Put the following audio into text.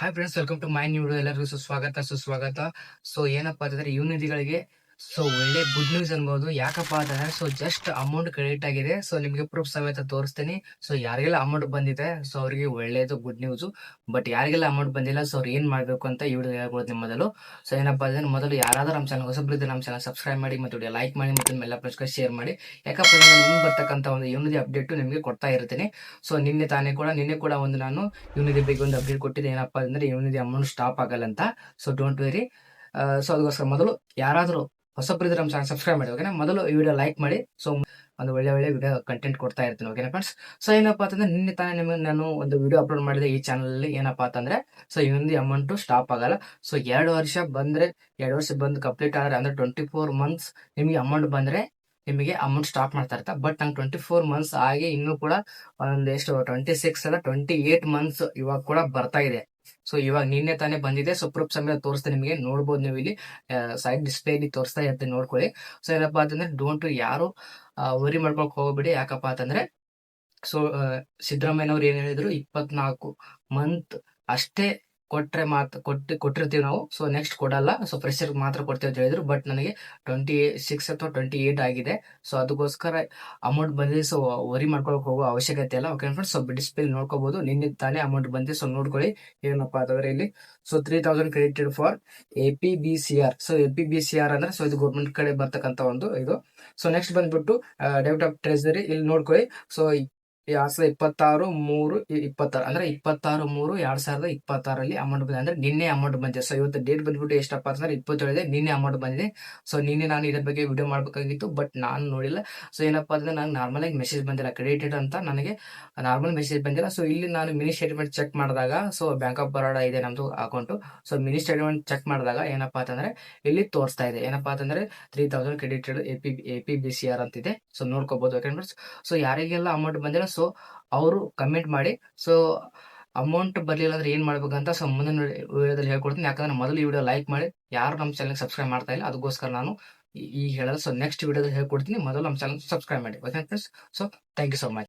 Hi friends, welcome to my new video. ಎಲ್ಲರಿಗೂ ಸುಸ್ವಾಗತ. So ಏನಪ್ಪಾ ಅಂತಂದ್ರೆ ಯುವನಿಧಿಗಳಿಗೆ ಒಳ್ಳೆ ಗುಡ್ ನ್ಯೂಸ್ ಅನ್ಬೋದು. ಯಾಕಪ್ಪ ಅಂತಂದ್ರೆ ಜಸ್ಟ್ ಅಮೌಂಟ್ ಕ್ರೆಡಿಟ್ ಆಗಿದೆ. ಸೊ ನಿಮ್ಗೆ ಪ್ರೂಫ್ ಸಮೇತ ತೋರಿಸ್ತೀನಿ. ಸೊ ಯಾರಿಗೆಲ್ಲ ಅಮೌಂಟ್ ಬಂದಿದೆ ಸೊ ಅವರಿಗೆ ಒಳ್ಳೇದು ಗುಡ್ ನ್ಯೂಸ್. ಬಟ್ ಯಾರಿಗೆಲ್ಲ ಅಮೌಂಟ್ ಬಂದಿಲ್ಲ ಸೊ ಅವ್ರು ಏನ್ ಮಾಡ್ಬೇಕು ಅಂತ ಈ ವಿಡಿಯೋ ಹೇಳ್ಬೋದು ನಿಮ್ಮ ಮೊದಲು. ಸೊ ಏನಪ್ಪಾ ಅಂದ್ರೆ ಮೊದಲು ಯಾರಾದ್ರೂ ನಮ್ಮ ಚಾನಲ್ ಹೊಸಬ್ರಿದ್ರೆ ನಮ್ಮ ಚಾನಲ್ ಸಬ್ಸ್ಕ್ರೈಬ್ ಮಾಡಿ ಮತ್ತು ವಿಡಿಯೋ ಲೈಕ್ ಮಾಡಿ ಮತ್ತು ಎಲ್ಲ ಫ್ರೆಂಡ್ಸ್ಗೆ ಶೇರ್ ಮಾಡಿ. ಯಾಕಪ್ಪ ಅಂದ್ರೆ ಮುಂದೆ ಬರ್ತಕ್ಕಂಥ ಒಂದು ಯುವನಿಧಿ ಅಪ್ಡೇಟ್ ನಿಮಗೆ ಕೊಡ್ತಾ ಇರ್ತೀನಿ. ಸೊ ನಿನ್ನೆ ಕೂಡ ಒಂದು ನಾನು ಯುವನಿಧಿ ಬಗ್ಗೆ ಒಂದು ಅಪ್ಡೇಟ್ ಕೊಟ್ಟಿದ್ದೆ. ಏನಪ್ಪಾ ಅಂದ್ರೆ ಯುವನಿಧಿ ಅಮೌಂಟ್ ಸ್ಟಾಪ್ ಆಗಲ್ಲ ಅಂತ. So don't very. ಸೊ ಅದಕ್ಕೋಸ್ಕರ ಮೊದಲು ಯಾರಾದರೂ ಹೊಸಬ್ರಿದ್ರೆ ನಮ್ಮ ಚಾನಲ್ ಸಬ್ಸ್ಕ್ರೈಬ್ ಮಾಡಿ, ಓಕೆನಾ. ಮೊದಲು ಈ ವಿಡಿಯೋ ಲೈಕ್ ಮಾಡಿ. ಸೊ ಒಂದು ಒಳ್ಳೆ ವಿಡಿಯೋ ಕಂಟೆಂಟ್ ಕೊಡ್ತಾ ಇರ್ತೀನಿ, ಓಕೆನಾ ಫ್ರೆಂಡ್ಸ್. ಸೊ ಏನಪ್ಪಾ ಅಂತಂದ್ರೆ ನಿನ್ನೆ ತಾನೇ ನಿಮಗೆ ನಾನು ಒಂದು ವಿಡಿಯೋ ಅಪ್ಲೋಡ್ ಮಾಡಿದೆ ಈ ಚಾನಲ್ ಅಲ್ಲಿ. ಏನಪ್ಪಾ ಅಂತಂದ್ರೆ ಸೊ ಯುವನಿಧಿ ಅಮೌಂಟ್ ಸ್ಟಾಪ್ ಆಗಲ್ಲ. ಸೊ 2 ವರ್ಷ ಬಂದು ಕಂಪ್ಲೀಟ್ ಆದ್ರೆ ಅಂದ್ರೆ 24 ಮಂತ್ಸ್ ನಿಮಗೆ ಅಮೌಂಟ್ ಬಂದ್ರೆ ನಿಮಗೆ ಅಮೌಂಟ್ ಸ್ಟಾಪ್ ಮಾಡ್ತಾ ಇರ್ತಾರೆ. ಬಟ್ ನಂಗೆ 24 ಮಂತ್ಸ್ ಆಗಿ ಇನ್ನೂ ಕೂಡ ಒಂದು ಎಷ್ಟು 26 ಅಲ್ಲ 28 ಮಂತ್ಸ್ ಇವಾಗ ಕೂಡ ಬರ್ತಾ ಇದೆ. ಸೊ ಇವಾಗ ನಿನ್ನೆ ತಾನೇ ಬಂದಿದೆ. ಸೊ ಪ್ರೂಫ್ ಸಮೇತ ತೋರಿಸ್ತೀನಿ, ನಿಮಗೆ ನೋಡ್ಬೋದು. ನೀವು ಇಲ್ಲಿ ಸೈಡ್ ಡಿಸ್ಪ್ಲೇ ಇಲ್ಲಿ ತೋರಿಸ್ತಾ ಇರ್ತೀನಿ, ನೋಡ್ಕೊಳ್ಳಿ. ಸೊ ಏನಪ್ಪಾ ಅಂತಂದ್ರೆ ಡೋಂಟ್ ಯಾರು ವರಿ ಮಾಡ್ಕೊಳಕ್ ಹೋಗ್ಬೇಡಿ. ಯಾಕಪ್ಪ ಅಂತಂದ್ರೆ ಸೊ ಸಿದ್ದರಾಮಯ್ಯನವ್ರು ಏನ್ ಹೇಳಿದ್ರು, 24 ಮಂತ್ ಅಷ್ಟೇ ಕೊಟ್ಟಿರ್ತೀವಿ ನಾವು. ಸೊ ನೆಕ್ಸ್ಟ್ ಕೊಡಲ್ಲ. ಸೊ ಫ್ರೆಶರ್ ಮಾತ್ರ ಕೊಡ್ತೀವಿ ಅಂತ ಹೇಳಿದ್ರು. ಬಟ್ ನನಗೆ 26 ಅಥವಾ 28 ಆಗಿದೆ. ಸೊ ಅದಕ್ಕೋಸ್ಕರ ಅಮೌಂಟ್ ಬಂದಿದೆ. ಸೊ ವರಿ ಮಾಡ್ಕೊಳಕ್ ಹೋಗೋ ಅವಶ್ಯಕತೆ ಇಲ್ಲ, ಓಕೆ ಫ್ರೆಂಡ್ಸ್. ಸೊ ಡಿಸ್ಪ್ಲೇ ನೋಡ್ಕೋಬಹುದು, ನಿನ್ನೆ ತಾನೇ ಅಮೌಂಟ್ ಬಂದಿದೆ. ಸೊ ನೋಡ್ಕೊಳ್ಳಿ ಏನಪ್ಪಾ ಅಂತಂದ್ರೆ ಇಲ್ಲಿ so 3000 credited for APBCR. So APBCR ಅಂದ್ರೆ ಸೊ ಇದು ಗೌರ್ಮೆಂಟ್ ಕಡೆ ಬರ್ತಕ್ಕಂಥ ಒಂದು ಇದು. ಸೊ ನೆಕ್ಸ್ಟ್ ಬಂದ್ಬಿಟ್ಟು ಡೆಬಿಟ್ ಆಫ್ ಟ್ರೆಸರಿ ಇಲ್ಲಿ ನೋಡ್ಕೊಳ್ಳಿ. ಸೊ 2026/3/26 ಅಂದ್ರೆ 26/3/2026 ಅಮೌಂಟ್ ಬಂದಿದೆ. ಅಂದ್ರೆ ನಿನ್ನೆ ಅಮೌಂಟ್ ಬಂದಿದೆ. ಸೊ ಇವತ್ತು ಡೇಟ್ ಬಂದ್ಬಿಟ್ಟು ಎಷ್ಟಪ್ಪ ಅಂತಂದ್ರೆ 27 ನಿನ್ನೆ ಅಮೌಂಟ್ ಬಂದಿದೆ. ಸೊ ನಿನ್ನೆ ನಾನು ಇದ್ರ ಬಗ್ಗೆ ವಿಡಿಯೋ ಮಾಡ್ಬೇಕಾಗಿತ್ತು, ಬಟ್ ನಾನು ನೋಡಿಲ್ಲ. ಸೊ ಏನಪ್ಪಾ ಅಂದ್ರೆ ನಂಗೆ ನಾರ್ಮಲ್ ಆಗಿ ಮೆಸೇಜ್ ಬಂದಿಲ್ಲ ಕ್ರೆಡಿಟೆಡ್ ಅಂತ, ನನಗೆ ನಾರ್ಮಲ್ ಮೆಸೇಜ್ ಬಂದಿಲ್ಲ. ಸೊ ಇಲ್ಲಿ ನಾನು ಮಿನಿ ಸ್ಟೇಟ್ಮೆಂಟ್ ಚೆಕ್ ಮಾಡಿದಾಗ ಸೊ ಬ್ಯಾಂಕ್ ಆಫ್ ಬರೋಡಾ ಇದೆ ನಮ್ದು account. So mini statement check ಮಾಡಿದಾಗ ಏನಪ್ಪಾ ಅಂತಂದ್ರೆ ಇಲ್ಲಿ ತೋರಿಸ್ತಾ ಇದೆ ಏನಪ್ಪಾ ಅಂತಂದ್ರೆ 3000 ಕ್ರೆಡಿಟೆಡ್ APBCR ಅಂತಿದೆ. ಸೊ ನೋಡ್ಕೋಬಹುದು, ಯಾಕಂದ್ರೆ ಸೊ ಯಾರಿಗೆಲ್ಲ ಅಮೌಂಟ್ ಬಂದಿಲ್ಲ ಸೊ ಅವರು ಕಮೆಂಟ್ ಮಾಡಿ. ಸೊ ಅಮೌಂಟ್ ಬರ್ಲಿಲ್ಲ ಅಂದ್ರೆ ಏನ್ ಮಾಡ್ಬೇಕಂತ ಸೊ ಮುಂದಿನ ವಿಡಿಯೋದಲ್ಲಿ ಹೇಳ್ಕೊಡ್ತೀನಿ. ಯಾಕಂದ್ರೆ ಮೊದಲು ಈ ವಿಡಿಯೋ ಲೈಕ್ ಮಾಡಿ, ಯಾರು ನಮ್ಮ ಚಾನಲ್ ಸಬ್ಸ್ಕ್ರೈಬ್ ಮಾಡ್ತಾ ಇಲ್ಲ ಅದಕ್ಕೋಸ್ಕರ ನಾನು ಈಗ ಹೇಳೋದು. ಸೊ ನೆಕ್ಸ್ಟ್ ವಿಡಿಯೋದಲ್ಲಿ ಹೇಳ್ಕೊಡ್ತೀನಿ, ಮೊದಲು ನಮ್ಮ ಚಾನಲ್ ಸಬ್ಸ್ಕ್ರೈಬ್ ಮಾಡಿ, okay friends. So thank you so much.